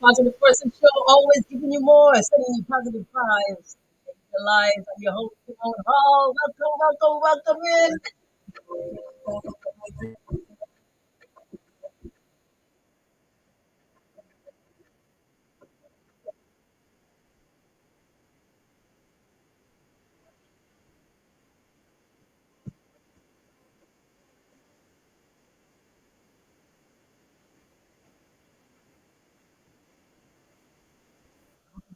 Positive Person Show, always giving you more, sending you positive vibes. Your lives. I'm your host, Kimone. Oh, welcome in.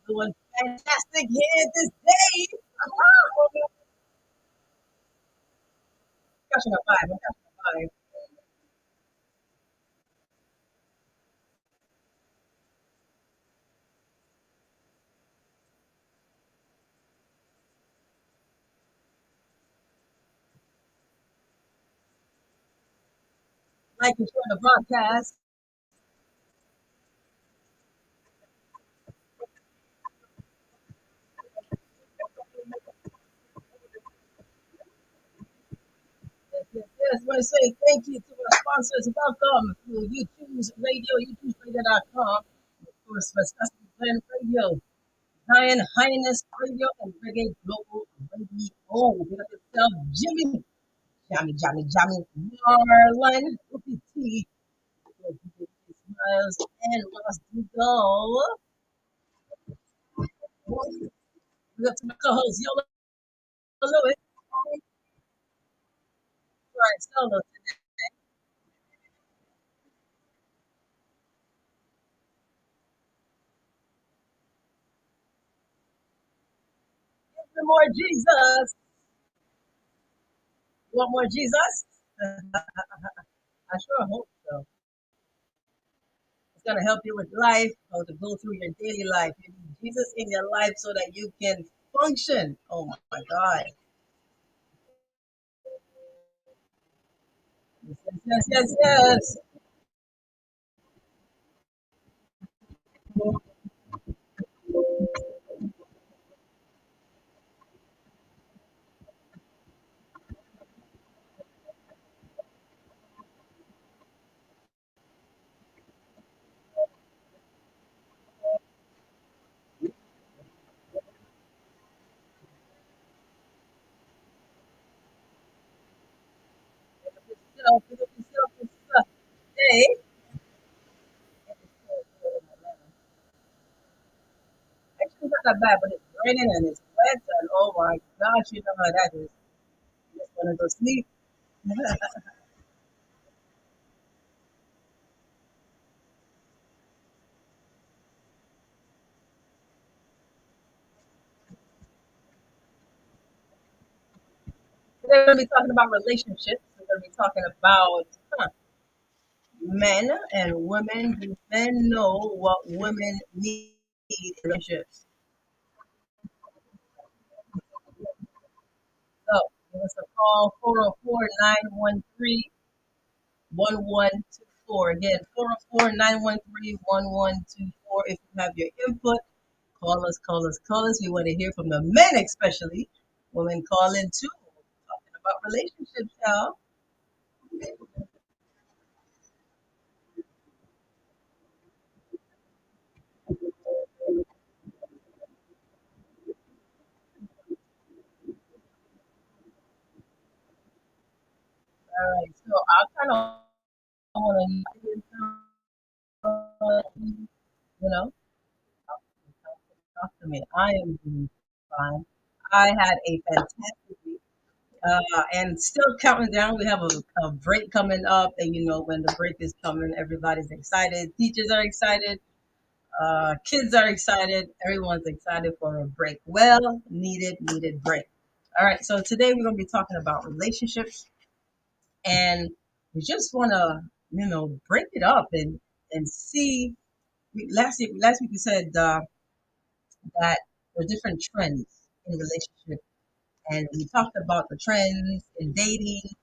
Doing fantastic here this day. Catching a vibe. I'm catching a vibe. Like and share the broadcast. Yes. I want to say thank you to our sponsors. Welcome to YouTube's Radio, YouTube'sradio.com. Of course, Fantastic Blend Radio, Zion Highness Radio, and Reggae Global Radio. Get up yourself, Jimmy. Jammy, Marlon, Rookie T, Smiles, and Ross Dugal. We got to my co-host, Yola Lewis. Right, solo. Give me more Jesus. You want more Jesus? I sure hope so. It's going to help you with life, how to go through your daily life. You need Jesus in your life so that you can function. Oh my God. Yes. Pick up yourself and stuff. Hey. Actually, it's not that bad, but it's raining and it's wet, and oh my gosh, you know how that is. You just want to go sleep. Today we're going to be talking about relationships. We're going to be talking about men and women. Do men know what women need in relationships? So give us a call, 404-913-1124. Again, 404-913-1124. If you have your input, call us. We want to hear from the men, especially. Women call in too. Talking about relationships, y'all. All right. So I kind of want to, you know, talk to me. I am doing fine. I had a fantastic week. And still counting down. We have a break coming up, and you know when the break is coming, everybody's excited. Teachers are excited. Kids are excited. Everyone's excited for a break. Well, needed break. All right. So today we're going to be talking about relationships, and we just want to, break it up and see. Last week we said that there are different trends in relationships, and we talked about the trends in dating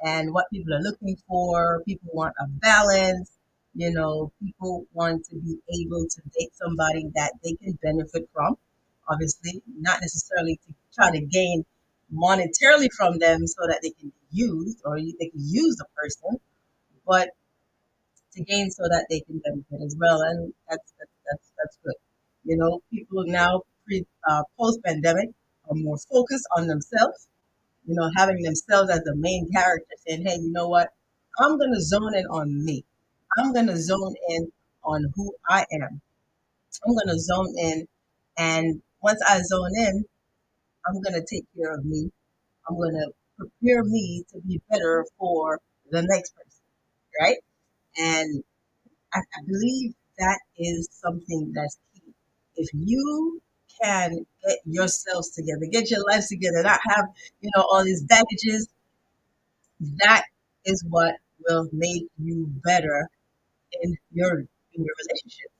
and what people are looking for. People want a balance. People want to be able to date somebody that they can benefit from. Obviously, not necessarily to try to gain monetarily from them so that they can be used or they can use the person, but to gain so that they can benefit as well. And that's That's good. You know, people now post pandemic are more focused on themselves. You know, having themselves as the main character, saying, "Hey, you know what? I'm gonna zone in on me. I'm gonna zone in on who I am. I'm gonna zone in, and once I zone in, I'm gonna take care of me. I'm gonna prepare me to be better for the next person, right?" And I believe that is something that's key. If you can get yourselves together, get your lives together, not have, all these baggages, that is what will make you better in your relationship.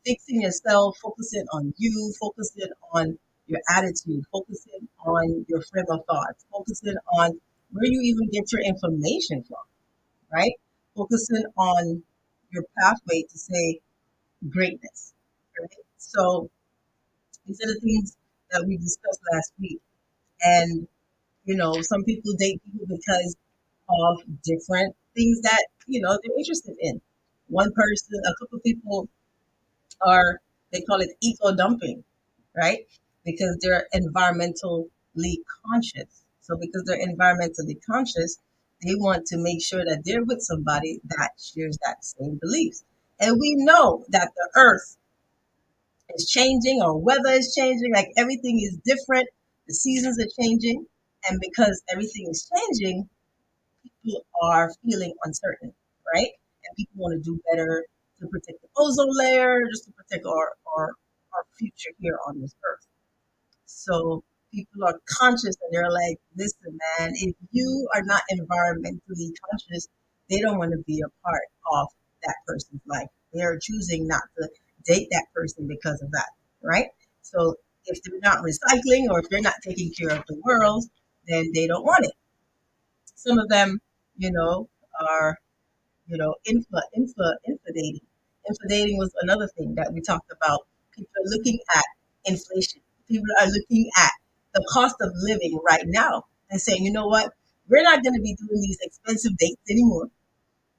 Fixing yourself, focusing on you, focusing on your attitude, focusing on your frame of thoughts, focusing on where you even get your information from, right? Focusing on your pathway to say greatness, right? So these are the things that we discussed last week. And, some people date people because of different things that, they're interested in. One person, a couple of people are, they call it eco dumping, right? Because they're environmentally conscious. So because they're environmentally conscious, they want to make sure that they're with somebody that shares that same beliefs. And we know that the earth is changing, or weather is changing, like everything is different. The seasons are changing. And because everything is changing, people are feeling uncertain, right? And people want to do better to protect the ozone layer, just to protect our future here on this earth. So people are conscious and they're like, listen, man, if you are not environmentally conscious, they don't want to be a part of that person's life. They are choosing not to date that person because of that, right? So if they're not recycling or if they're not taking care of the world, then they don't want it. Some of them, you know, are, infidating. Infidating was another thing that we talked about. People are looking at inflation. People are looking at the cost of living right now and saying, you know what, we're not going to be doing these expensive dates anymore.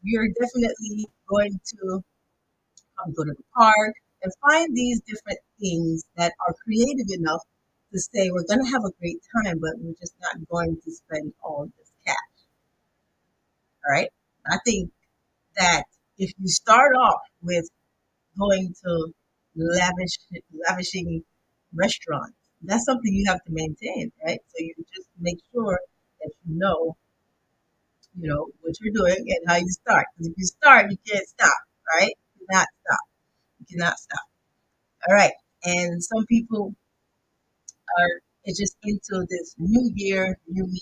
We are definitely going to go to the park and find these different things that are creative enough to say we're going to have a great time, but we're just not going to spend all this cash. All right. I think that if you start off with going to lavishing restaurants, that's something you have to maintain, right? So you just make sure that you know what you're doing and how you start. Because if you start, you can't stop, right? You cannot stop. You cannot stop. All right. And some people are just into this new year, new me.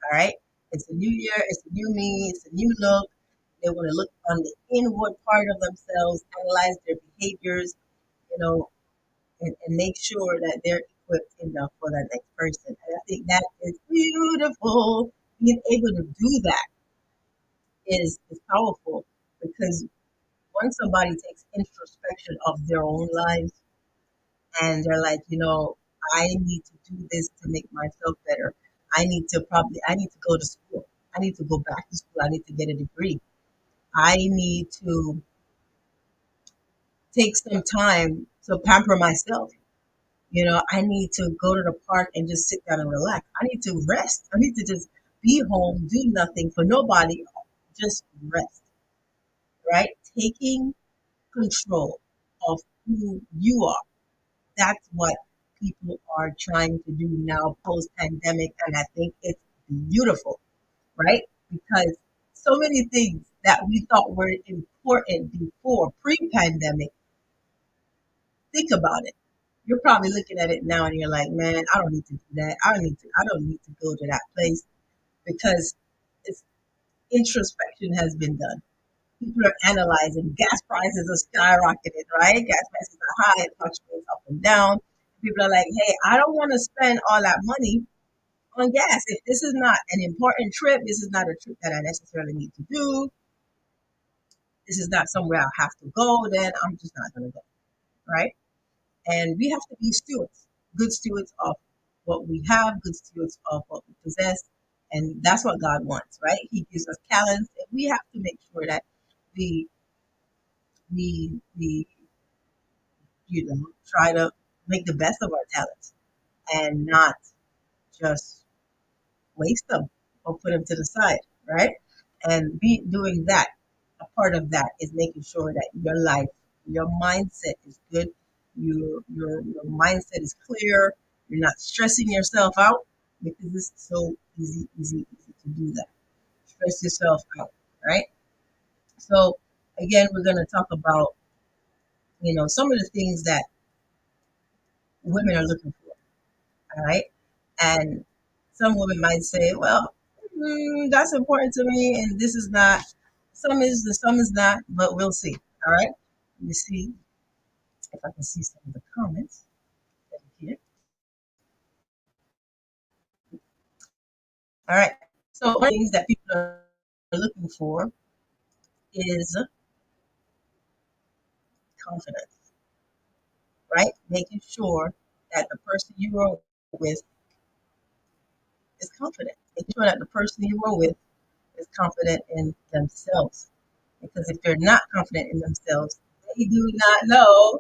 All right. It's a new year. It's a new me. It's a new look. They want to look on the inward part of themselves, analyze their behaviors, you know, and make sure that they're equipped enough for that next person. And I think that is beautiful. Being able to do that is powerful because once somebody takes introspection of their own lives and they're like, I need to do this to make myself better. I need to go to school. I need to go back to school. I need to get a degree. I need to take some time to pamper myself. I need to go to the park and just sit down and relax. I need to rest. I need to just be home, do nothing for nobody, just rest, right? Taking control of who you are. That's what people are trying to do now post pandemic. And I think it's beautiful, right? Because so many things that we thought were important before pre pandemic, think about it. You're probably looking at it now and you're like, man, I don't need to do that. I don't need to go to that place because it's introspection has been done. People are analyzing. Gas prices are skyrocketed, right? Gas prices are high, it fluctuates up and down. People are like, hey, I don't want to spend all that money on gas. If this is not an important trip, this is not a trip that I necessarily need to do, this is not somewhere I have to go, then I'm just not going to go, right? And we have to be stewards, good stewards of what we have, good stewards of what we possess. And that's what God wants, right? He gives us talents, and we have to make sure that we we try to make the best of our talents and not just waste them or put them to the side, right? And be doing that. A part of that is making sure that your life, your mindset is good, your mindset is clear. You're not stressing yourself out because it's so easy to do that. Stress yourself out, right? So again, we're going to talk about some of the things that women are looking for. All right. And some women might say, well, that's important to me, and this is not. Some is not, but we'll see. All right. Let me see if I can see some of the comments here. All right. So, one of the things that people are looking for is confidence, right? Making sure that the person you are with is confident. Making sure that the person you are with is confident in themselves. Because if they're not confident in themselves, they do not know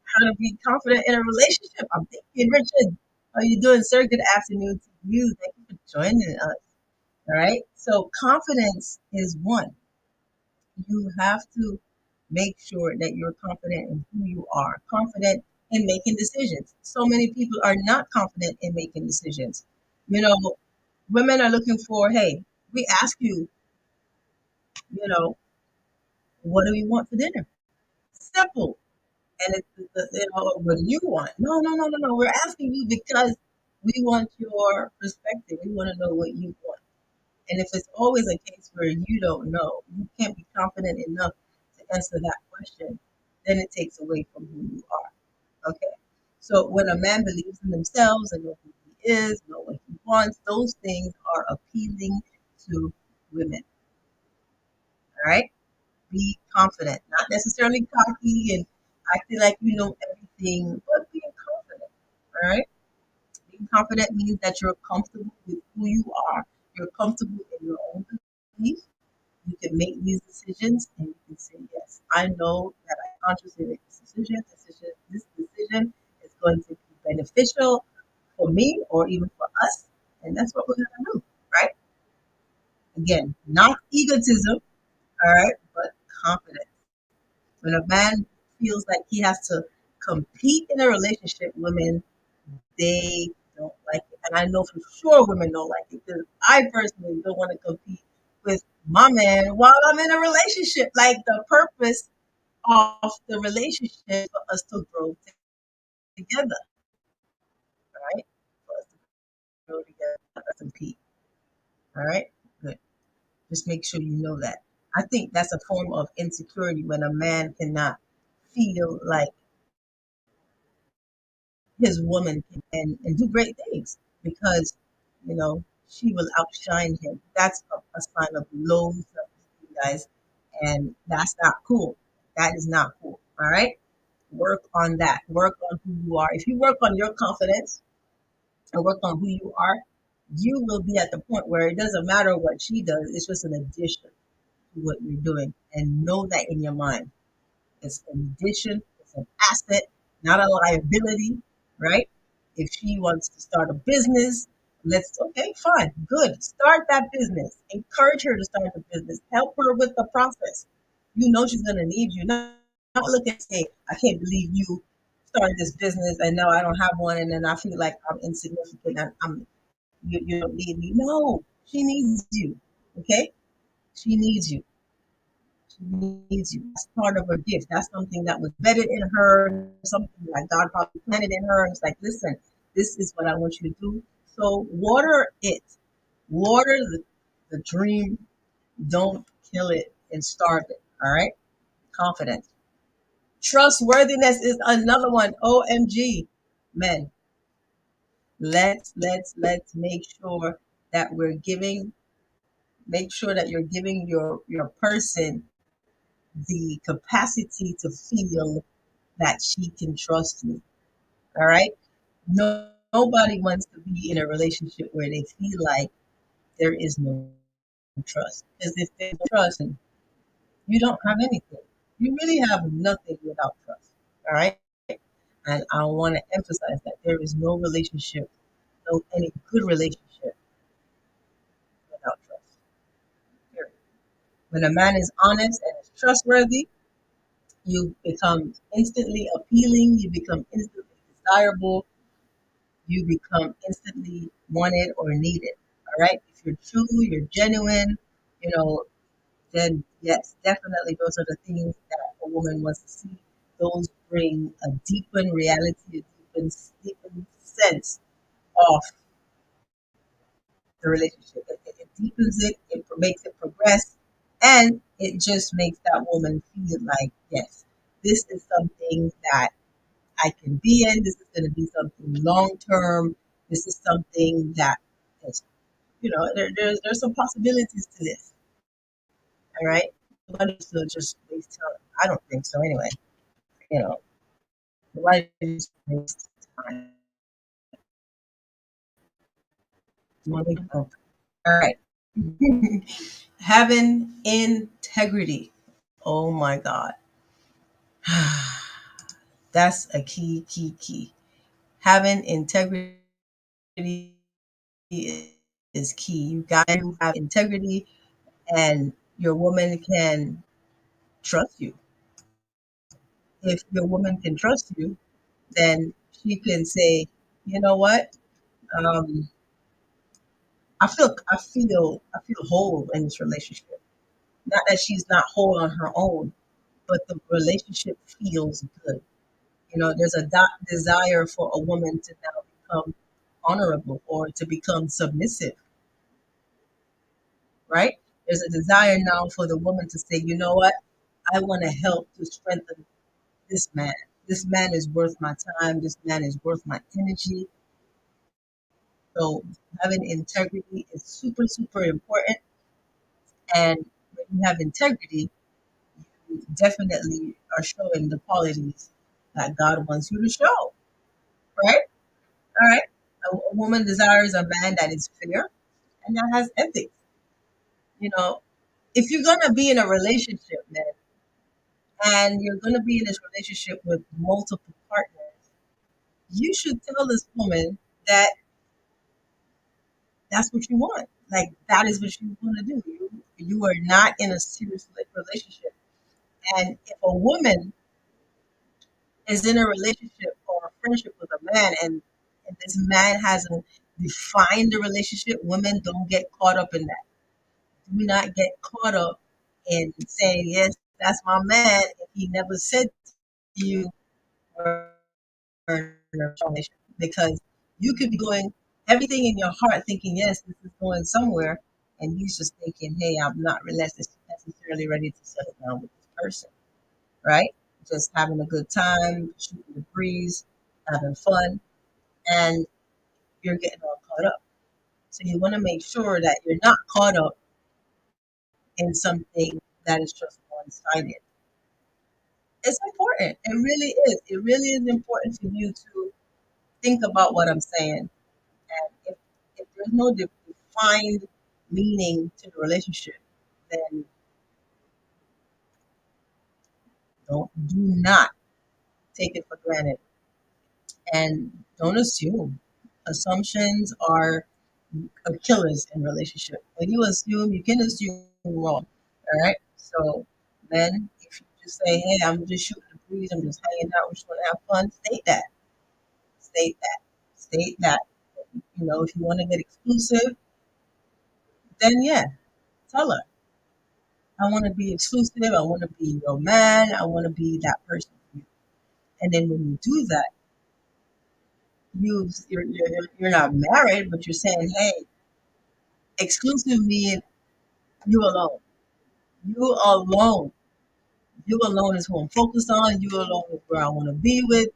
how to be confident in a relationship. I'm thinking, Richard, how are you doing, sir? Good afternoon to you. Thank you for joining us. All right. So confidence is one. You have to make sure that you're confident in who you are, confident in making decisions. So many people are not confident in making decisions. You know, women are looking for, hey, we ask you, you know, what do we want for dinner? Simple. And what do you want? No, no, no, no, no. We're asking you because we want your perspective. We want to know what you want. And if it's always a case where you don't know, you can't be confident enough to answer that question, then it takes away from who you are. Okay. So when a man believes in themselves and know who he is, know what he wants, those things are appealing to women. All right. Be confident, not necessarily cocky and acting like you know everything, but being confident. All right. Being confident means that you're comfortable with who you are. You're comfortable in your own belief. You can make these decisions and you can say, yes, I know that I consciously make this decision. This decision is going to be beneficial for me or even for us. And that's what we're going to do, right? Again, not egotism, all right, but confidence. When a man feels like he has to compete in a relationship, women, they don't like it. And I know for sure women don't like it because I personally don't want to compete with my man while I'm in a relationship. Like the purpose of the relationship is for us to grow together, right? For us to grow together, not to compete. All right? Good. Just make sure you know that. I think that's a form of insecurity when a man cannot feel like his woman and do great things because she will outshine him. That's a sign of low self-esteem, guys, and that's not cool. That is not cool. All right, work on that. Work on who you are. If you work on your confidence and work on who you are, you will be at the point where it doesn't matter what she does. It's just an addition to what you're doing, and know that in your mind. It's an addition, it's an asset, not a liability, right? If she wants to start a business, okay, fine, good. Start that business. Encourage her to start the business. Help her with the process. You know she's going to need you. Not look and say, I can't believe you started this business and now I don't have one and then I feel like I'm insignificant and you don't need me. No, she needs you, okay? She needs you. She needs you. That's part of her gift. That's something that was vetted in her, something that God probably planted in her. And it's like, listen, this is what I want you to do. So water it. Water the dream. Don't kill it and starve it. All right? Confidence. Trustworthiness is another one. OMG. Men, let's make sure that make sure that you're giving your person the capacity to feel that she can trust you. All right. No, nobody wants to be in a relationship where they feel like there is no trust. Because if there's no trust, you don't have anything. You really have nothing without trust. All right. And I want to emphasize that there is no relationship, no any good relationship without trust. Period. When a man is honest and is trustworthy, you become instantly appealing, you become instantly desirable, you become instantly wanted or needed. All right. If you're true, you're genuine, you know, then yes, definitely those are the things that a woman wants to see. Those bring a deepened reality, a deepened sense of the relationship. It deepens it, it makes it progress, and it just makes that woman feel like, yes, this is something that I can be in. This is going to be something long term. This is something that is, there's some possibilities to this. All right. Nobody should just waste time. I don't think so anyway. You know, nobody just waste time. You want to make All right. Having integrity. Oh my God. That's a key. Having integrity is key. You got to have integrity, and your woman can trust you. If your woman can trust you, then she can say, you know what? Um, I feel whole in this relationship. Not that she's not whole on her own, but the relationship feels good. There's a desire for a woman to now become honorable or to become submissive, right? There's a desire now for the woman to say, you know what? I want to help to strengthen this man. This man is worth my time. This man is worth my energy. So having integrity is super important. And when you have integrity, you definitely are showing the qualities that God wants you to show, right? All right. A woman desires a man that is fair and that has ethics. You know, if you're gonna be in a relationship, man, and you're gonna be in this relationship with multiple partners, you should tell this woman that that's what you want. Like that is what you want to do. You are not in a serious relationship. And if a woman is in a relationship or a friendship with a man and this man hasn't defined the relationship, women don't get caught up in that. Do not get caught up in saying, yes, that's my man, if he never said to you or because you could be going everything in your heart thinking, yes, this is going somewhere, and he's just thinking, hey, I'm not really necessarily ready to settle down with this person, right? Just having a good time, shooting the breeze, having fun, and you're getting all caught up. So you want to make sure that you're not caught up in something that is just one sided. It's important. It really is. It really is important for you to think about what I'm saying. And if there's no defined meaning to the relationship, then do not take it for granted and don't assume. Assumptions are killers in relationship. When you assume, you can assume wrong. All right. So then, if you just say, "Hey, I'm just shooting the breeze. I'm just hanging out. We're just want to have fun," state that. State that. State that. If you want to get exclusive, then yeah, tell her. I want to be exclusive. I want to be your man. I want to be that person for you. And then when you do that, you're not married, but you're saying, "Hey, exclusive means you alone. You alone. You alone is who I'm focused on. You alone is where I want to be with.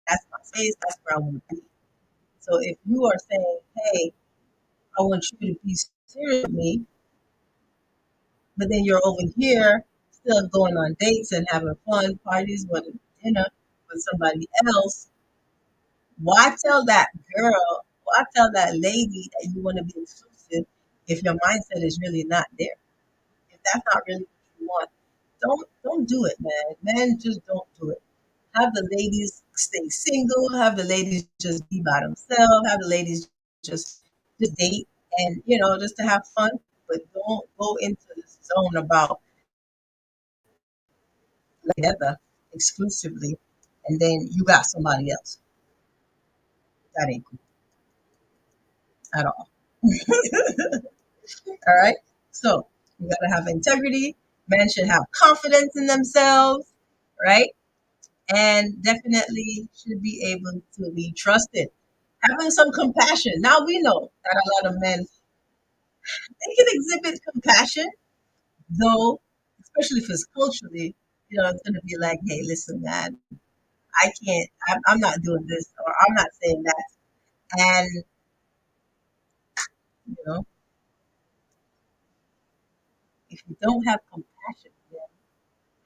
That's my space. That's where I want to be." So if you are saying, "Hey, I want you to be serious with me," but then you're over here still going on dates and having fun parties, going to dinner with somebody else, why tell that girl, why tell that lady that you want to be exclusive if your mindset is really not there? If that's not really what you want, don't do it, man. Men just don't do it. Have the ladies stay single. Have the ladies just be by themselves. Have the ladies just just date and just to have fun. But don't go into this zone about together exclusively, and then you got somebody else. That ain't cool at all. All right. So you gotta have integrity. Men should have confidence in themselves, right? And definitely should be able to be trusted. Having some compassion. Now we know that a lot of men they can exhibit compassion, though, especially if it's culturally, it's gonna be like, hey, listen, man, I can't, I'm not doing this, or I'm not saying that. And you know, if you don't have compassion, then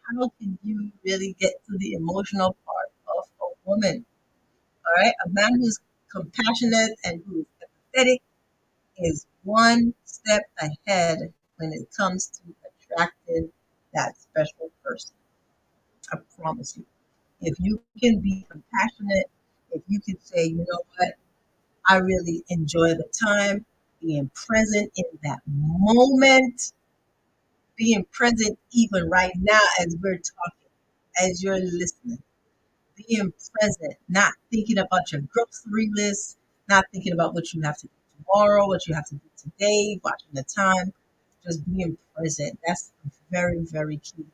how can you really get to the emotional part of a woman? All right, a man who's compassionate and who's empathetic is one step ahead when it comes to attracting that special person. I promise you. If you can be compassionate, if you can say, you know what, I really enjoy the time, being present in that moment, being present even right now as we're talking, as you're listening, being present, not thinking about your grocery list, not thinking about what you have to do tomorrow, what you have to do today, watching the time, just being present. That's very, very key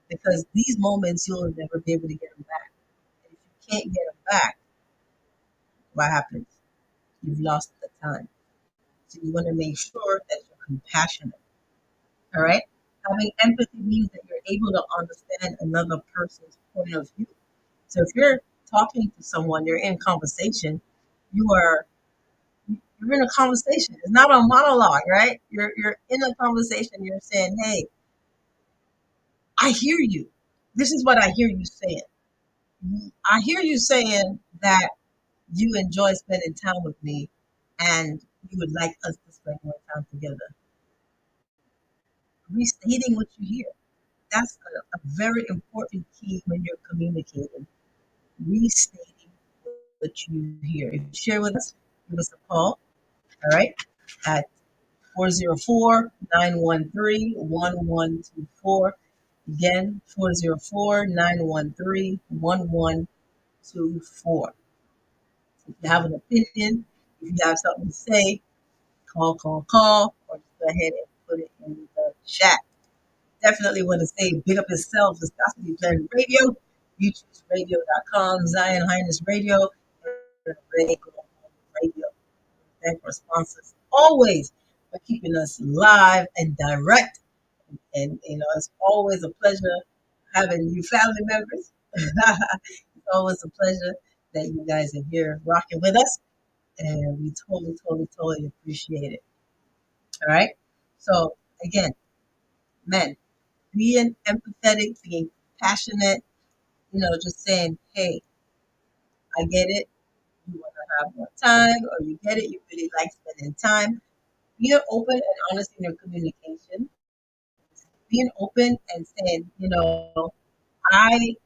because these moments you'll never be able to get them back. And if you can't get them back, what happens? You've lost the time. So you want to make sure that you're compassionate. All right. Having empathy means that you're able to understand another person's point of view. So if you're talking to someone, you're in conversation, you are you're in a conversation. It's not a monologue, right? You're in a conversation. You're saying, "Hey, I hear you. This is what I hear you saying. I hear you saying that you enjoy spending time with me, and you would like us to spend more time together." Restating what you hear. That's a very important key when you're communicating. Restating what you hear. If you share with us, give us a call, all right, at 404-913-1124. Again, 404-913-1124. If you have an opinion, if you have something to say, call, or just go ahead and put it in the chat. Definitely want to say big up yourself. It's Gospel Declaring Radio, YouTube'sradio.com, Zion Highness Radio, and Radio. Thank our sponsors always for keeping us live and direct. And it's always a pleasure having you family members. It's always a pleasure that you guys are here rocking with us. And we totally appreciate it. All right. So again, men, being empathetic, being passionate, just saying, hey, I get it. You want to have more time, or you get it. You really like spending time. Being open and honest in your communication. Being open and saying, I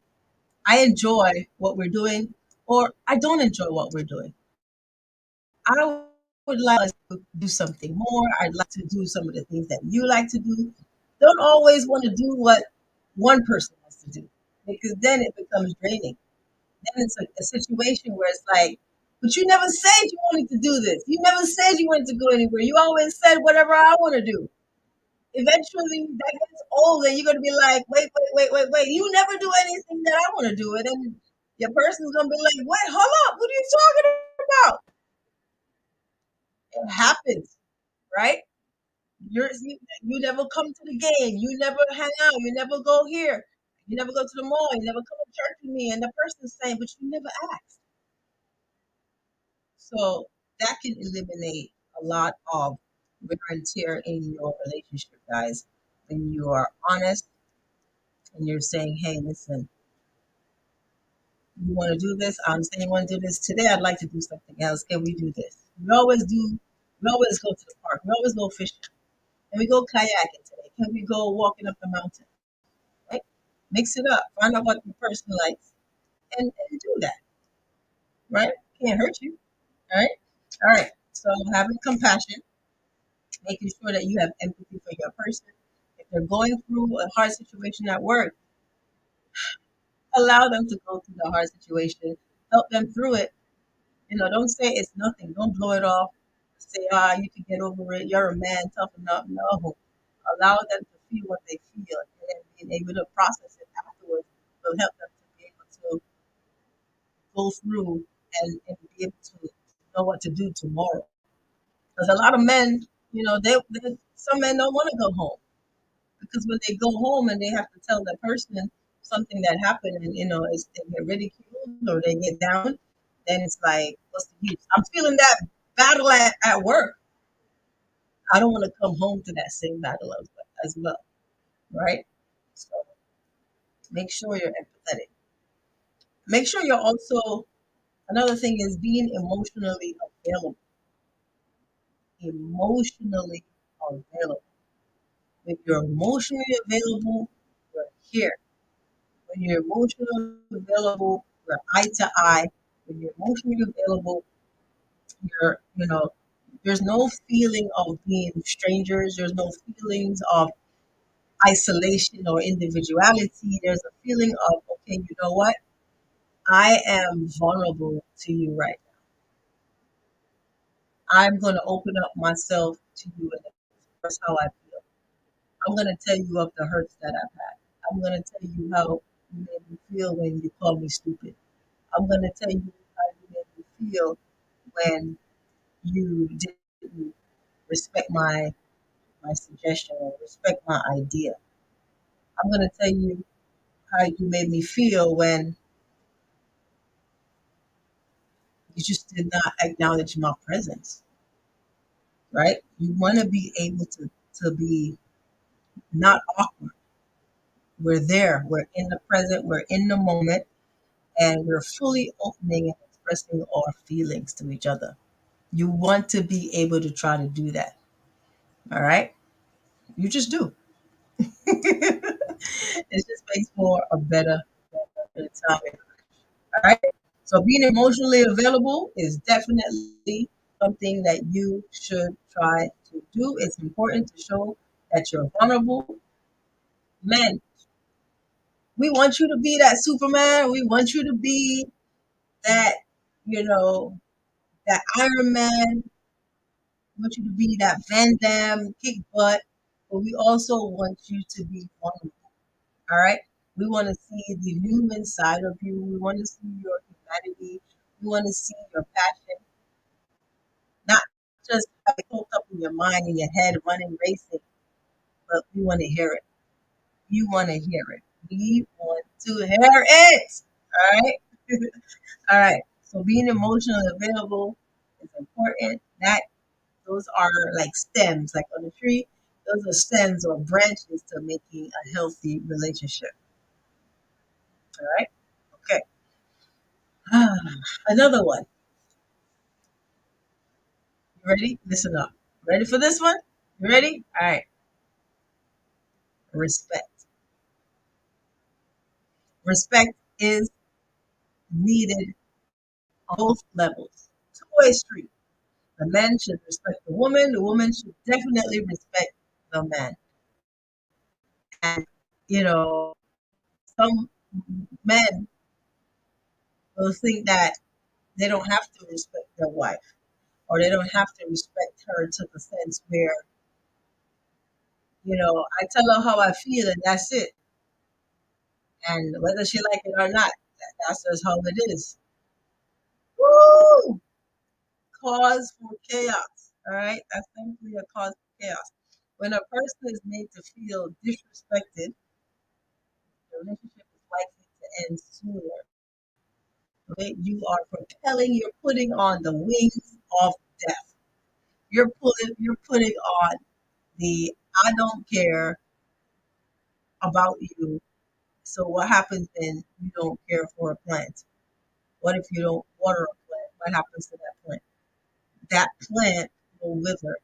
I enjoy what we're doing, or I don't enjoy what we're doing. I would like us to do something more. I'd like to do some of the things that you like to do. Don't always want to do what one person wants to do because then it becomes draining. Then it's a situation where it's like, but you never said you wanted to do this. You never said you wanted to go anywhere. You always said whatever I want to do. Eventually, that gets old, and you're gonna be like, wait. You never do anything that I want to do, and then your person's gonna be like, wait, hold up, what are you talking about? It happens, right? You never come to the game. You never hang out. You never go here. You never go to the mall. You never come to church with me. And the person's saying, but you never asked. So that can eliminate a lot of wear and tear in your relationship, guys. When you are honest and you're saying, hey, listen, you want to do this? I'm saying you want to do this today. I'd like to do something else. Can we do this? We always go to the park. We always go fishing. Can we go kayaking today? Can we go walking up the mountain? Right? Mix it up. Find out what the person likes. and do that, right? Can't hurt you, right? All right. So having compassion, making sure that you have empathy for your person. If they're going through a hard situation at work, allow them to go through the hard situation, help them through it. Don't say it's nothing. Don't blow it off. Say, you can get over it. You're a man, toughen up. No. Allow them to feel what they feel and then being able to process it afterwards will help them to be able to go through and be able to know what to do tomorrow. Because a lot of men, some men don't want to go home because when they go home and they have to tell that person something that happened and they get ridiculed or they get down, then it's like, what's the use? I'm feeling that battle at work. I don't want to come home to that same battle as well, right? So make sure you're empathetic. Make sure you're also, another thing is being emotionally available. Emotionally available. When you're emotionally available, you're here. When you're emotionally available, you're eye to eye. When you're emotionally available, there's no feeling of being strangers. There's no feelings of isolation or individuality. There's a feeling of, okay, you know what? I am vulnerable to you right now. I'm going to open up myself to you and express how I feel. I'm going to tell you of the hurts that I've had. I'm going to tell you how you made me feel when you called me stupid. I'm going to tell you how you made me feel when you didn't respect my suggestion or respect my idea. I'm going to tell you how you made me feel when you just did not acknowledge my presence, right? You want to be able to be not awkward. We're there. We're in the present. We're in the moment, and we're fully opening and expressing our feelings to each other. You want to be able to try to do that. All right? You just do. It just makes for a better time. All right? So being emotionally available is definitely something that you should try to do. It's important to show that you're vulnerable. Men, we want you to be that Superman. We want you to be that, you know, that Iron Man. We want you to be that Van Damme, kick butt. But we also want you to be vulnerable. All right? We want to see the human side of you. We want to see your humanity. We want to see your passion, not just have it hooked up in your mind, in your head, running, racing, but we want to hear it. You want to hear it. We want to hear it. All right? All right. So being emotionally available is important. Those are like stems, like on a tree. Those are stems or branches to making a healthy relationship. All right. Okay. Another one. You ready? Listen up. Ready for this one? You ready? All right. Respect. Respect is needed on both levels. Two-way street. The man should respect the woman. The woman should definitely respect the man. And you know, some men will think that they don't have to respect their wife, or they don't have to respect her to the sense where I tell her how I feel and that's it. And whether she like it or not, that's just how it is. Woo! Cause for chaos. All right, that's simply a cause for chaos. When a person is made to feel disrespected, the relationship is likely to end sooner. Okay, you are propelling. You're putting on the wings of death. You're putting on the I don't care about you. So what happens then? You don't care for a plant. What if you don't water a plant? What happens to that plant? That plant will wither.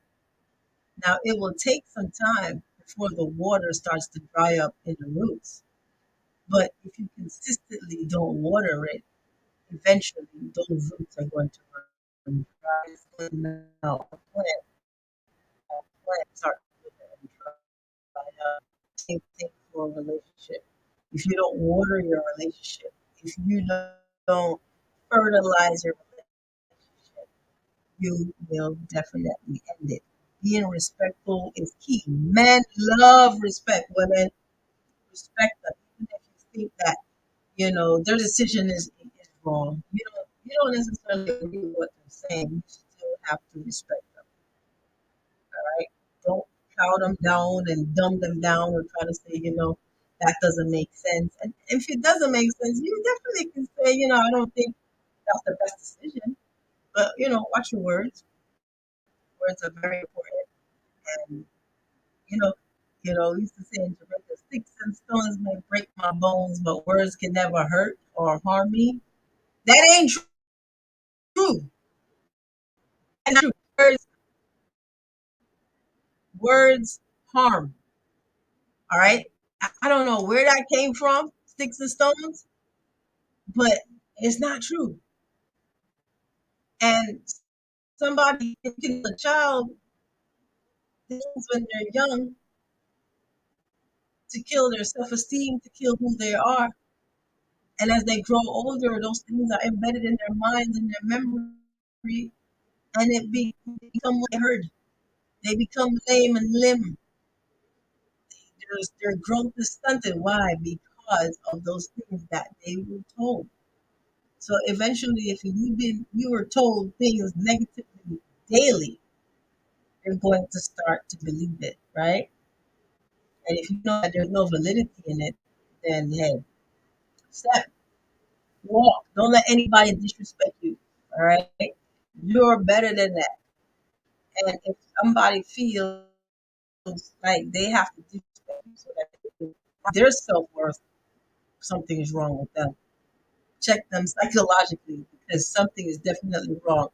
Now, it will take some time before the water starts to dry up in the roots. But if you consistently don't water it, eventually those roots are going to run dry. It's going to melt. Plants are going to dry up. Same thing for a relationship. If you don't water your relationship, if you don't fertilize your relationship, you will definitely end it. Being respectful is key. Men love respect. Women respect them, even if you think that their decision is wrong. You don't necessarily agree with what they're saying. You still have to respect them. All right. Don't crowd them down and dumb them down or try to say that doesn't make sense. And if it doesn't make sense, you definitely can say I don't think that's the best decision. But watch your words. Words are very important. And you know, we used to say in Jamaica, sticks and stones may break my bones, but words can never hurt or harm me. That ain't true. That's true. Words harm. All right. I don't know where that came from, sticks and stones, but it's not true. And somebody, a child, when they're young, to kill their self esteem, to kill who they are. And as they grow older, those things are embedded in their minds and their memory, and they become what they heard. They become lame and limb. Their growth is stunted. Why? Because of those things that they were told. So eventually, if you were told things negatively daily, you're going to start to believe it, right? And if you know that there's no validity in it, then hey, step, walk. Don't let anybody disrespect you. All right, you're better than that. And if somebody feels like they have to disrespect you so that their self worth, something is wrong with them. Check them psychologically because something is definitely wrong.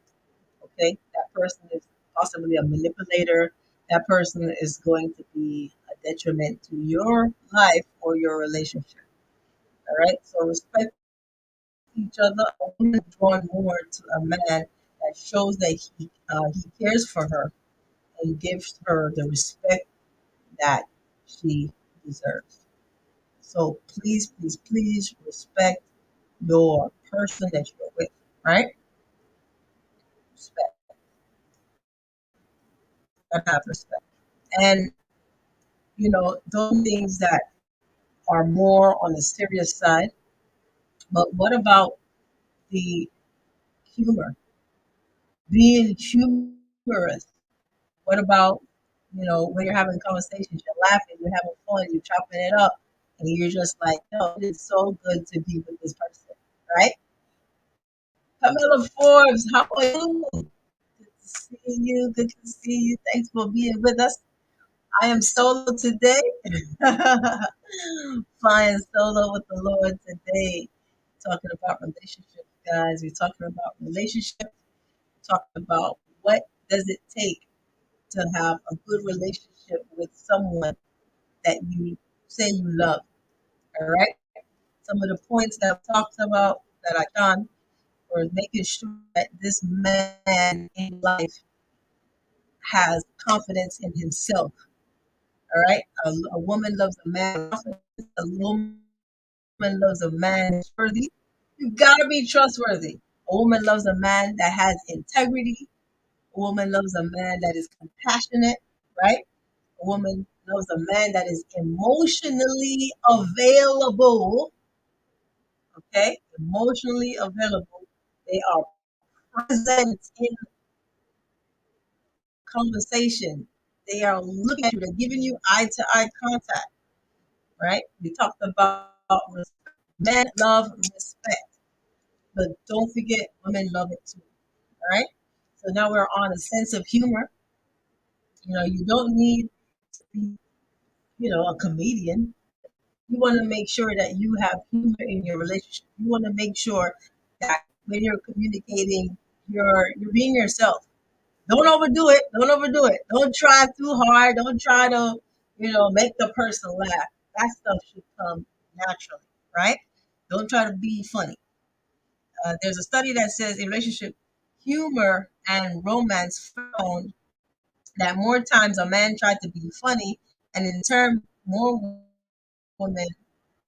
Okay, that person is possibly a manipulator. That person is going to be a detriment to your life or your relationship. All right, so respect each other. A woman is drawn more to a man that shows that he cares for her and gives her the respect that she deserves. So please, please, please respect your person that you're with, right? Respect. Have respect. And those things that are more on the serious side. But what about the humor? Being humorous. What about, when you're having conversations, you're laughing, you're having fun, you're chopping it up, and you're just like, no, it's so good to be with this person, right? Camilla Forbes, how are you? Good to see you. Good to see you. Thanks for being with us. I am solo today. Flying solo with the Lord today. Talking about relationships, guys. We're talking about relationships. Talking about what does it take to have a good relationship with someone that you say you love. All right. Some of the points that I've talked about that I done was making sure that this man in life has confidence in himself. All right. A woman loves a man. A woman loves a man who's worthy. You gotta be trustworthy. A woman loves a man that has integrity. A woman loves a man that is compassionate, right? A woman loves a man that is emotionally available. Okay, emotionally available. They are present in conversation. They are looking at you. They're giving you eye to eye contact. Right? We talked about respect. Men love respect, but don't forget, women love it too. All right. So now we're on a sense of humor. You don't need to be, a comedian. You want to make sure that you have humor in your relationship. You want to make sure that when you're communicating, you're being yourself. Don't overdo it. Don't overdo it. Don't try too hard. Don't try to, make the person laugh. That stuff should come naturally, right? Don't try to be funny. There's a study that says in relationship, humor and romance found that more times a man tried to be funny, and in turn, more women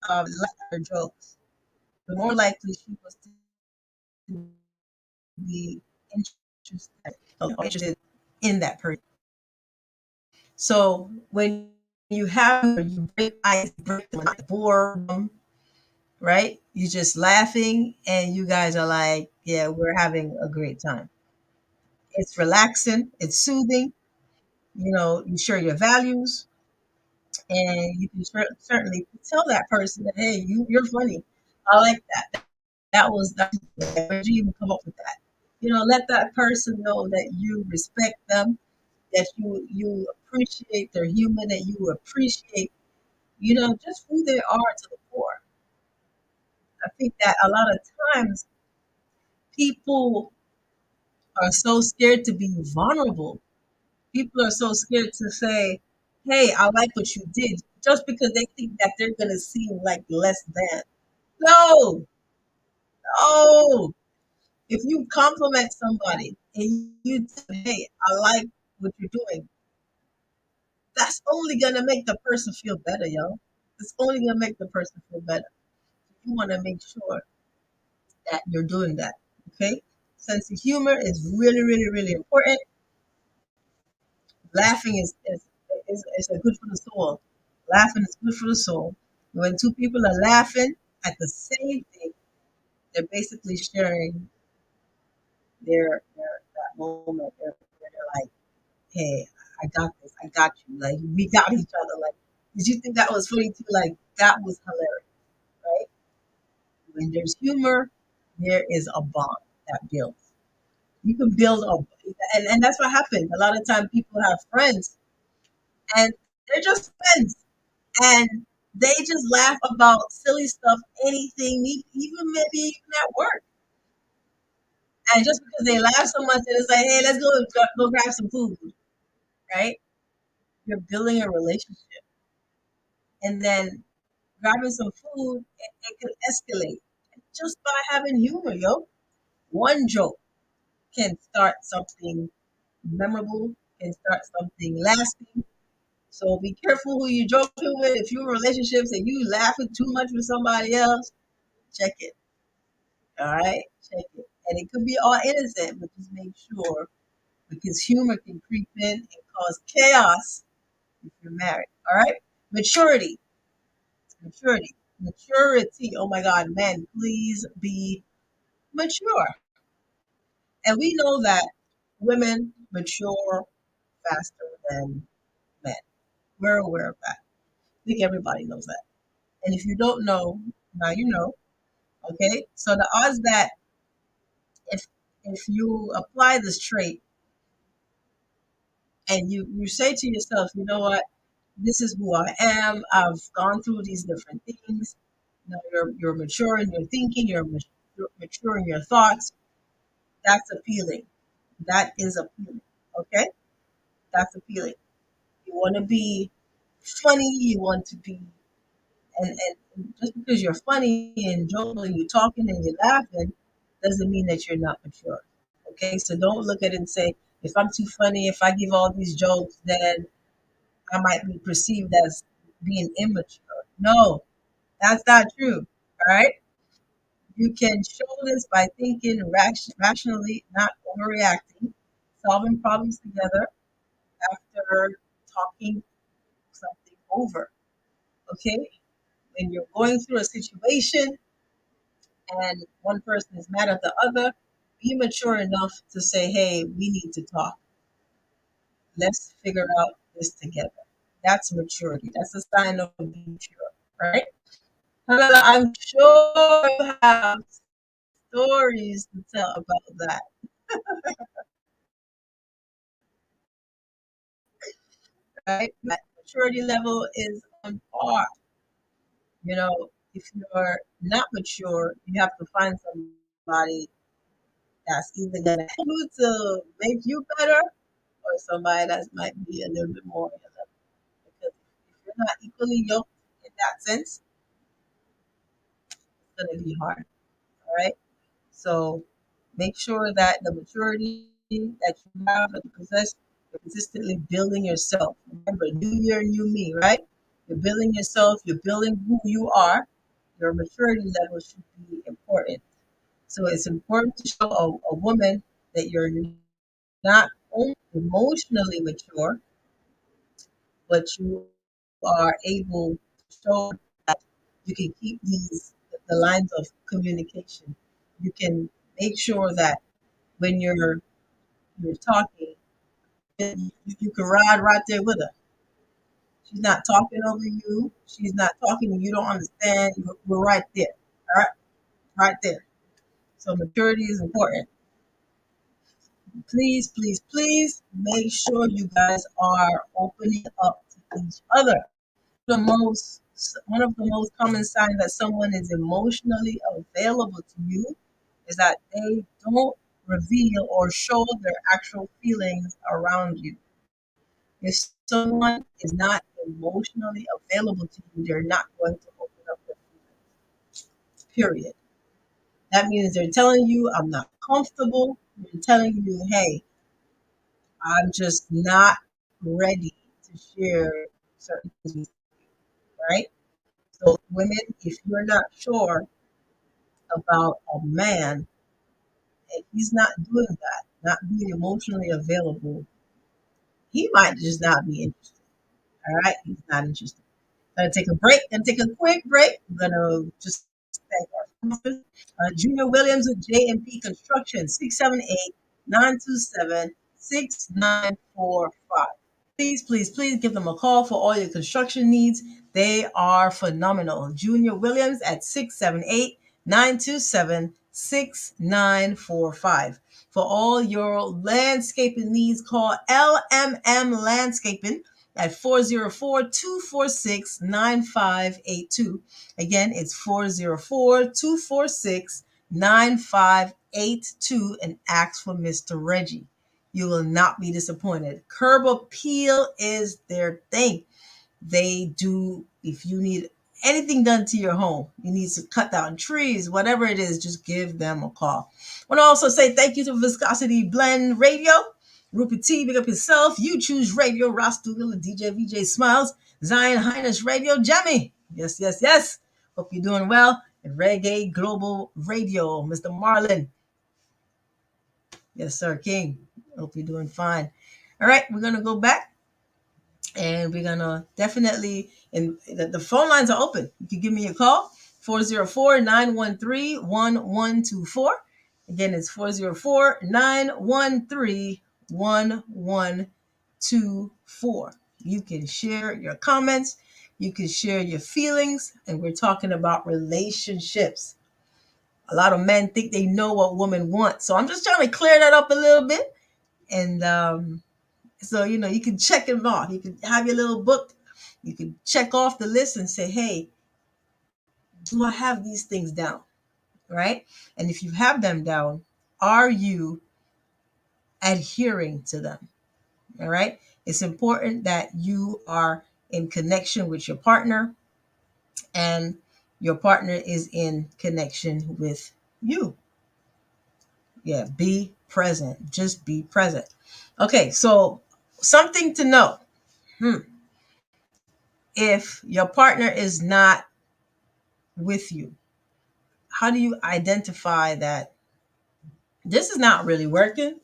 laughed at her jokes. The more likely she was to be interested in that person. So when you have you break ice, break the boredom, right? You're just laughing, and you guys are like, "Yeah, we're having a great time." It's relaxing, it's soothing. You share your values, and you can certainly tell that person that, hey, you're funny. I like that. That. Where did you even come up with that? Let that person know that you respect them, that you appreciate their humor, that you appreciate, just who they are to the core. I think that a lot of times people are so scared to be vulnerable. People are so scared to say, hey, I like what you did, just because they think that they're going to seem like less than. No, no. If you compliment somebody and you tell, hey, I like what you're doing, that's only going to make the person feel better, yo. It's only going to make the person feel better. You want to make sure that you're doing that. Okay? Sense of humor is really, really, really important. Laughing is a good for the soul. Laughing is good for the soul. When two people are laughing at the same thing, they're basically sharing their that moment where they're like, "Hey, I got this. I got you. Like we got each other. Like, did you think that was funny too? Like that was hilarious, right?" When there's humor, there is a bond that builds. You can build and that's what happened. A lot of time people have friends and they're just friends and they just laugh about silly stuff, anything, even maybe even at work. And just because they laugh so much, and it's like, hey, let's go grab some food, right? You're building a relationship, and then grabbing some food, it could escalate just by having humor, yo. One joke can start something memorable, can start something lasting. So be careful who you joking with. If you're in relationships and you laughing too much with somebody else, check it. All right, check it. And it could be all innocent, but just make sure because humor can creep in and cause chaos if you're married. All right, maturity, maturity, maturity. Oh my God, men, please be mature. And we know that women mature faster than men. We're aware of that. I think everybody knows that. And if you don't know, now you know. Okay, so the odds that if you apply this trait and you say to yourself, you know what, this is who I am. I've gone through these different things. You're mature in your thinking. You're mature in your thoughts. That's appealing. That is appealing. Okay, that's appealing. You want to be funny. You want to be and just because you're funny and joking, you're talking and you're laughing, doesn't mean that you're not mature. Okay, so don't look at it and say, if I'm too funny, if I give all these jokes, then I might be perceived as being immature. No, that's not true. All right, you can show this by thinking rationally, not overreacting, solving problems together after talking something over. Okay, when you're going through a situation and one person is mad at the other, be mature enough to say, hey, we need to talk. Let's figure out this together. That's maturity. That's a sign of being mature, right? However, I'm sure you have stories to tell about that, right? That maturity level is on par. If you're not mature, you have to find somebody that's either going to help you to make you better or somebody that might be a little bit more on your level. Because if you're not equally yoked in that sense, going to be hard. All right. So make sure that the maturity that you have, that you possess, you're consistently building yourself. Remember, new year, new me, right? You're building yourself, you're building who you are. Your maturity level should be important. So it's important to show a woman that you're not only emotionally mature, but you are able to show that you can keep the lines of communication. You can make sure that when you're talking, you can ride right there with her. She's not talking over you. She's not talking and you don't understand. We're right there. All right, right there. So maturity is important. Please, please, please make sure you guys are opening up to each other. One of the most common signs that someone is emotionally available to you is that they don't reveal or show their actual feelings around you. If someone is not emotionally available to you, they're not going to open up their feelings. Period. That means they're telling you, I'm not comfortable. They're telling you, hey, I'm just not ready to share certain things with you, right? So, women, if you're not sure about a man, if he's not doing that, not being emotionally available, he might just not be interested. All right, he's not interested. Gonna take a break. Gonna take a quick break. I'm gonna just thank our sponsors. Junior Williams with J&P Construction, 678-927-6945. Please, please, please give them a call for all your construction needs. They are phenomenal. Junior Williams at 678-927-6945. For all your landscaping needs, call LMM Landscaping at 404-246-9582. Again, it's 404-246-9582 and ask for Mr. Reggie. You will not be disappointed. Curb appeal is their thing. They do, if you need anything done to your home, you need to cut down trees, whatever it is, just give them a call. I want to also say thank you to Viscosity Blend Radio. Rupert T, big up yourself. You Choose Radio, Ross Dougal, DJ VJ Smiles, Zion Highness Radio, Jammy. Yes, yes, yes. Hope you're doing well. And Reggae Global Radio, Mr. Marlon. Yes, sir, King. Hope you're doing fine. All right, we're gonna go back and we're gonna definitely, and the phone lines are open. You can give me a call, 404-913-1124. Again, it's 404-913-1124. You can share your comments, you can share your feelings, and we're talking about relationships. A lot of men think they know what women want. So I'm just trying to clear that up a little bit. And so, you can check them off. You can have your little book. You can check off the list and say, hey, do I have these things down? Right? And if you have them down, are you adhering to them? All right? It's important that you are in connection with your partner and your partner is in connection with you. Yeah, be present. Just be present. Okay, so something to know. If your partner is not with you, how do you identify that this is not really working?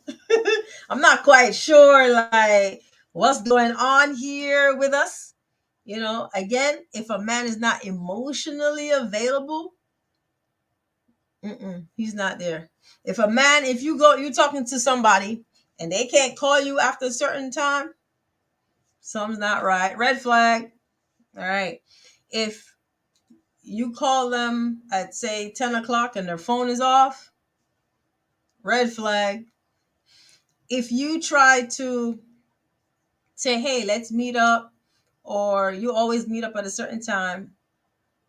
I'm not quite sure, like, what's going on here with us. Again, if a man is not emotionally available, he's not there. If you're talking to somebody and they can't call you after a certain time, something's not right. Red flag. All right. If you call them at, say, 10 o'clock and their phone is off, red flag. If you try to say, hey, let's meet up, or you always meet up at a certain time,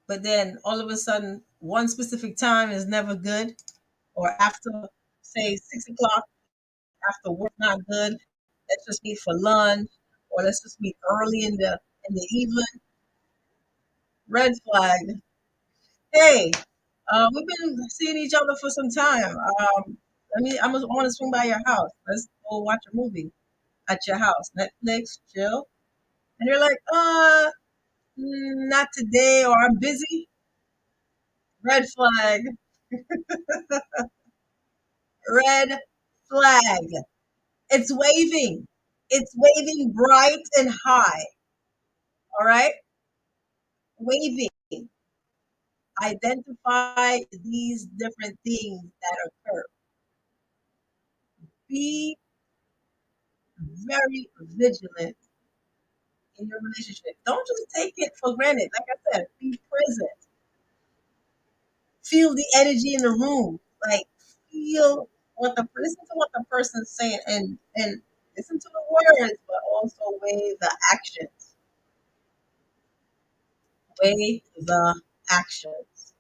but then all of a sudden, one specific time is never good, or after, say, 6 o'clock, after work, not good. Let's just meet for lunch, or let's just meet early in the evening. Red flag. Hey, We've been seeing each other for some time. I want to swing by your house. Let's go watch a movie at your house. Netflix, chill. And you're like, not today, or I'm busy. Red flag. Red flag. It's waving. It's waving bright and high. All right? Waving. Identify these different things that occur. Be very vigilant in your relationship. Don't just take it for granted. Like I said, be present. Feel the energy in the room. Like feel listen to what the person's saying, and listen to the words, but also weigh the actions. Weigh the actions.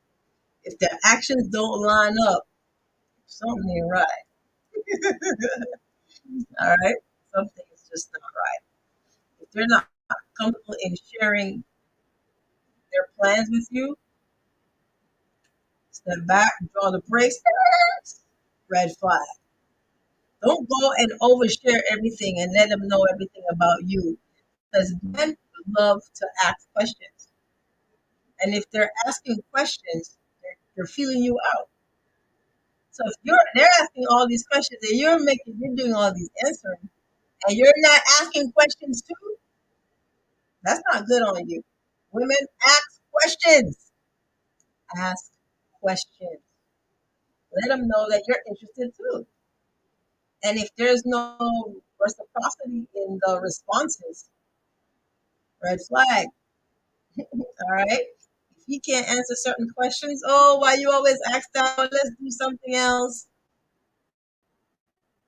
If the actions don't line up, something ain't right. All right, something is just not right. If they're not comfortable in sharing their plans with you, step back, draw the brakes. Red flag. Don't go and overshare everything and let them know everything about you. Because men love to ask questions. And if they're asking questions, they're feeling you out. So if they're asking all these questions and you're doing all these answering, and you're not asking questions too, that's not good on you. Women, ask questions. Ask questions. Let them know that you're interested too. And if there's no reciprocity in the responses, red flag. All right. If you can't answer certain questions, oh, why you always ask that? Let's do something else.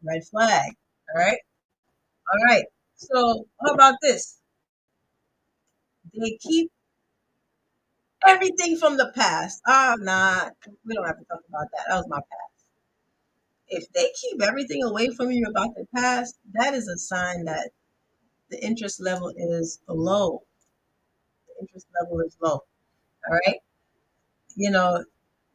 Red flag. All right. All right. So how about this? They keep everything from the past. Nah, we don't have to talk about that. That was my past. If they keep everything away from you about the past, that is a sign that the interest level is low. The interest level is low. All right. You know,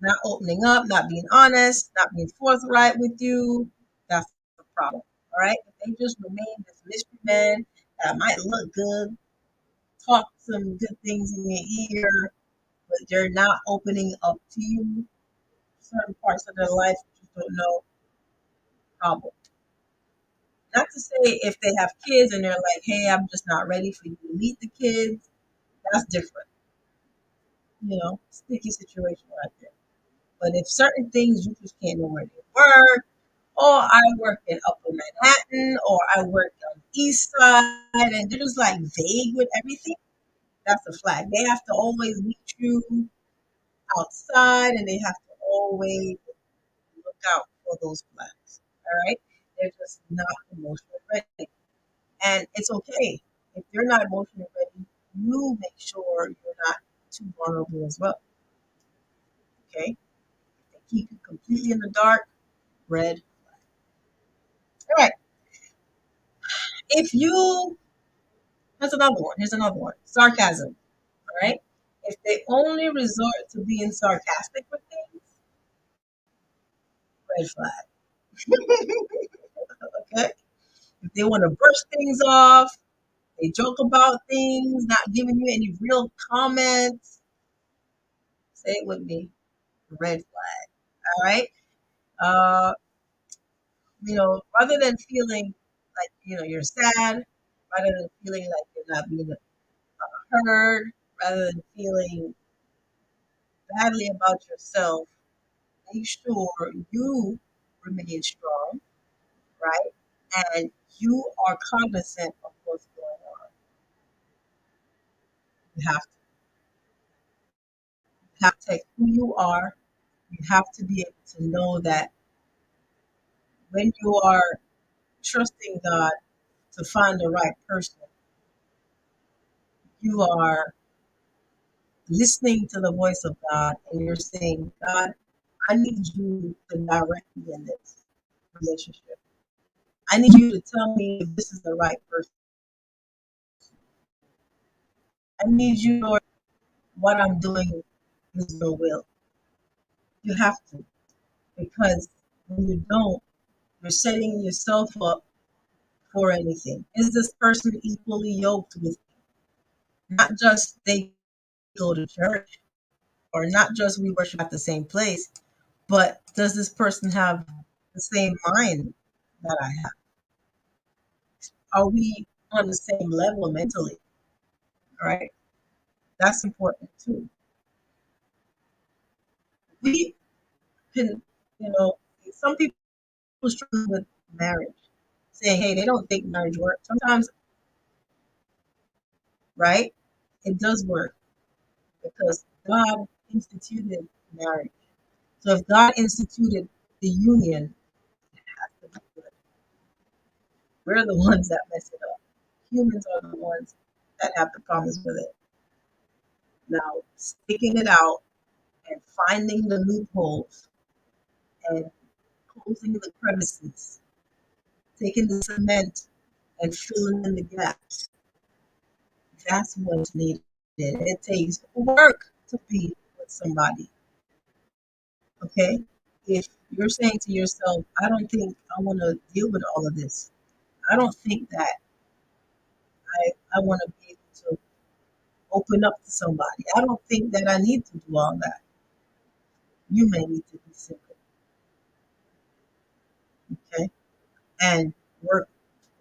not opening up, not being honest, not being forthright with you. That's the problem. All right. If they just remain this mystery man that might look good, talk some good things in your ear, but they're not opening up to you certain parts of their life that you don't know, problem. Not to say if they have kids and they're like, hey, I'm just not ready for you to meet the kids. That's different. Sticky situation right there. But if certain things you just can't know where they work, or I work in Upper Manhattan, or I work on the East Side, and they're just like vague with everything, that's a flag. They have to always meet you outside, and they have to always look out for those flags. All right? They're just not emotionally ready. And it's okay. If you're not emotionally ready, you make sure you're not too vulnerable as well. Okay? If they keep you completely in the dark, red. All right. If you, here's another one. Here's another one. Sarcasm. All right. If they only resort to being sarcastic with things, red flag. Okay. If they want to brush things off, they joke about things, not giving you any real comments, say it with me, red flag. All right. Uh, rather than feeling like, you're sad, rather than feeling like you're not being heard, rather than feeling badly about yourself, make sure you remain strong, right? And you are cognizant of what's going on. You have to take who you are. You have to be able to know that when you are trusting God to find the right person, you are listening to the voice of God and you're saying, God, I need you to direct me in this relationship. I need you to tell me if this is the right person. I need you, Lord, what I'm doing is your will. You have to, because when you don't, you're setting yourself up for anything. Is this person equally yoked with you? Not just they go to church, or not just we worship at the same place, but does this person have the same mind that I have? Are we on the same level mentally? All right. That's important too. We can, some people struggle with marriage, saying, hey, they don't think marriage works. Sometimes, right? It does work because God instituted marriage. So if God instituted the union, we're the ones that mess it up. Humans are the ones that have the problems with it. Now, sticking it out and finding the loopholes and closing the crevices, taking the cement and filling in the gaps, that's what's needed. It takes work to be with somebody. Okay? If you're saying to yourself, I don't think I want to deal with all of this. I don't think that I want to be able to open up to somebody. I don't think that I need to do all that. You may need to be single, okay? And work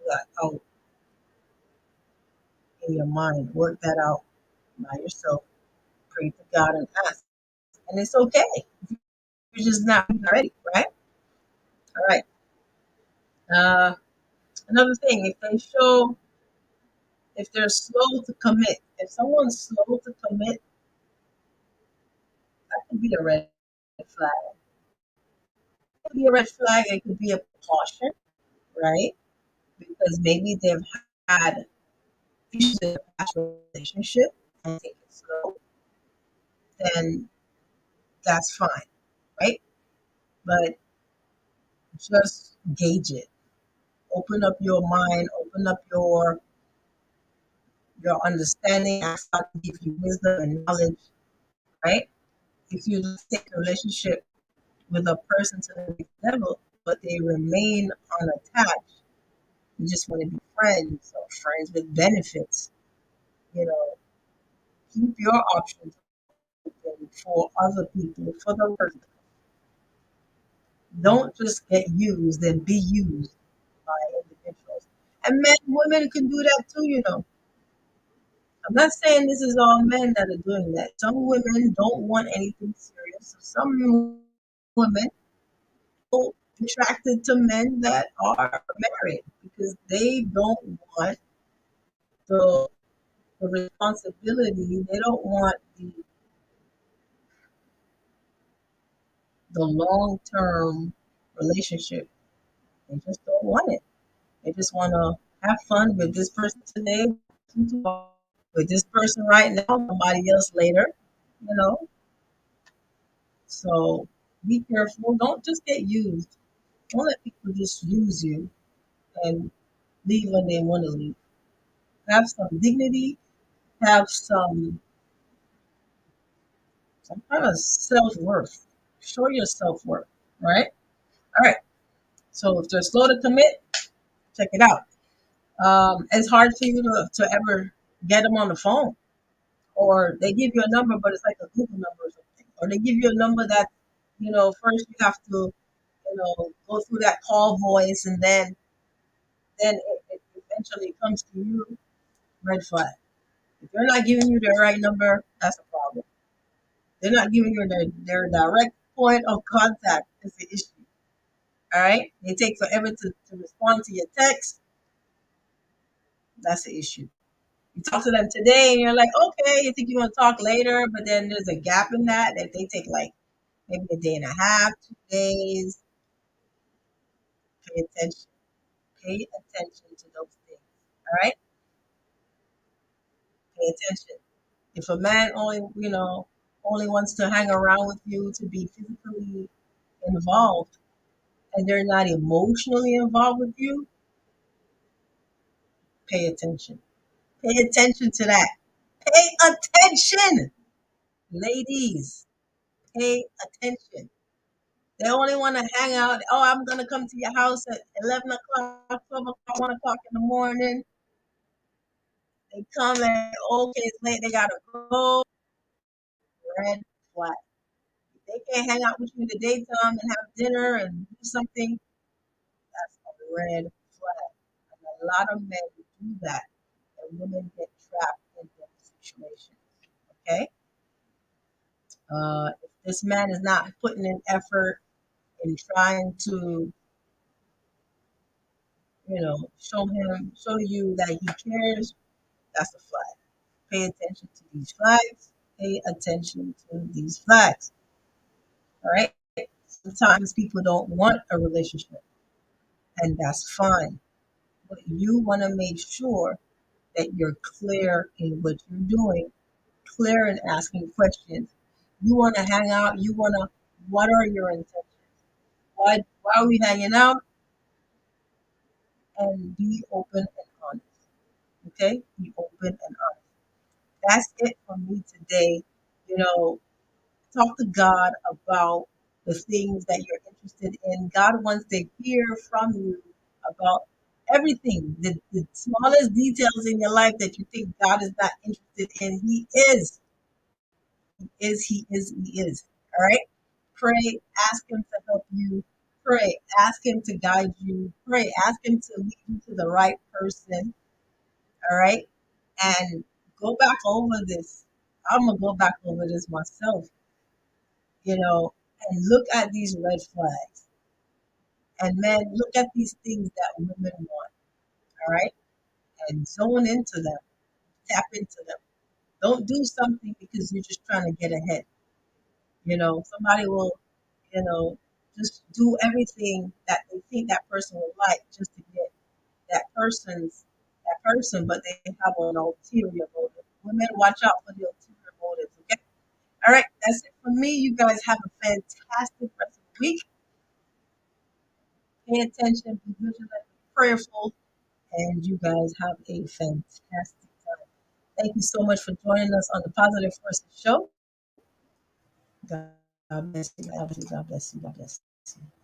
that out in your mind. Work that out by yourself. Pray to God and ask. And it's okay. You're just not ready, right? All right. Uh, Another thing, if they're slow to commit, if someone's slow to commit, that could be a red flag. It could be a red flag. It could be a caution, right? Because maybe they've had issues in a past relationship and take it slow, then that's fine, right? But just gauge it. Open up your mind, open up your understanding, ask God to give you wisdom and knowledge, right? If you just take a relationship with a person to the next level, but they remain unattached, you just want to be friends or friends with benefits, you know, keep your options open for other people, for the person. Don't just get used and be used by individuals. And men, women can do that too. I'm not saying this is all men that are doing that. Some women don't want anything serious. So some women are attracted to men that are married because they don't want the, the responsibility. They don't want the long term relationship. They just don't want it. They just want to have fun with this person today, with this person right now, somebody else later, you know. So be careful. Don't just get used. Don't let people just use you and leave when they want to leave. Have some dignity. Have some kind of self worth. Show your self worth. Right. All right. So if they're slow to commit, check it out. It's hard for you to ever get them on the phone, or they give you a number, but it's like a Google number or something, or they give you a number that first you have to go through that call voice, and then it eventually comes to you. Red flag. If they're not giving you the right number, that's a problem. They're not giving you their direct point of contact. It's the issue. All right. They take forever to respond to your text. That's the issue. You talk to them today and you're like, okay, you think you want to talk later, but then there's a gap in that they take like maybe a day and a half, 2 days. Pay attention. Pay attention to those things. All right? Pay attention. If a man only wants to hang around with you to be physically involved and they're not emotionally involved with you, pay attention. Pay attention to that. Pay attention, ladies. Pay attention. They only want to hang out. Oh, I'm gonna come to your house at 11 o'clock, 12 o'clock, 1 o'clock in the morning. They come and okay, it's late. They gotta go. Red flag. If they can't hang out with you in the daytime and have dinner and do something, that's a red flag. And a lot of men do that, and women get trapped in those situations. Okay, if this man is not putting in effort in trying to, show you that he cares, that's a flag. Pay attention to these flags. Pay attention to these flags. All right. Sometimes people don't want a relationship, and that's fine. But you want to make sure that you're clear in what you're doing, clear in asking questions. You want to hang out. What are your intentions? Why are we hanging out? And be open and honest. Okay? Be open and honest. That's it for me today. You know, talk to God about the things that you're interested in. God wants to hear from you about everything, the smallest details in your life that you think God is not interested in. He is. He is. All right? Pray, ask Him to help you. Pray, ask Him to guide you. Pray, ask Him to lead you to the right person. All right? And go back over this. I'm going to go back over this myself, and look at these red flags. And men, look at these things that women want. All right? And zone into them, tap into them. Don't do something because you're just trying to get ahead. Somebody will, you know, just do everything that they think that person will like just to get that person, but they have an ulterior motive. Women, watch out for the ulterior motives, okay? All right, that's it for me. You guys have a fantastic rest of the week. Pay attention, be vigilant, be prayerful, and you guys have a fantastic time. Thank you so much for joining us on the Positive Forces Show. God bless you. God bless you. God bless you. God bless you.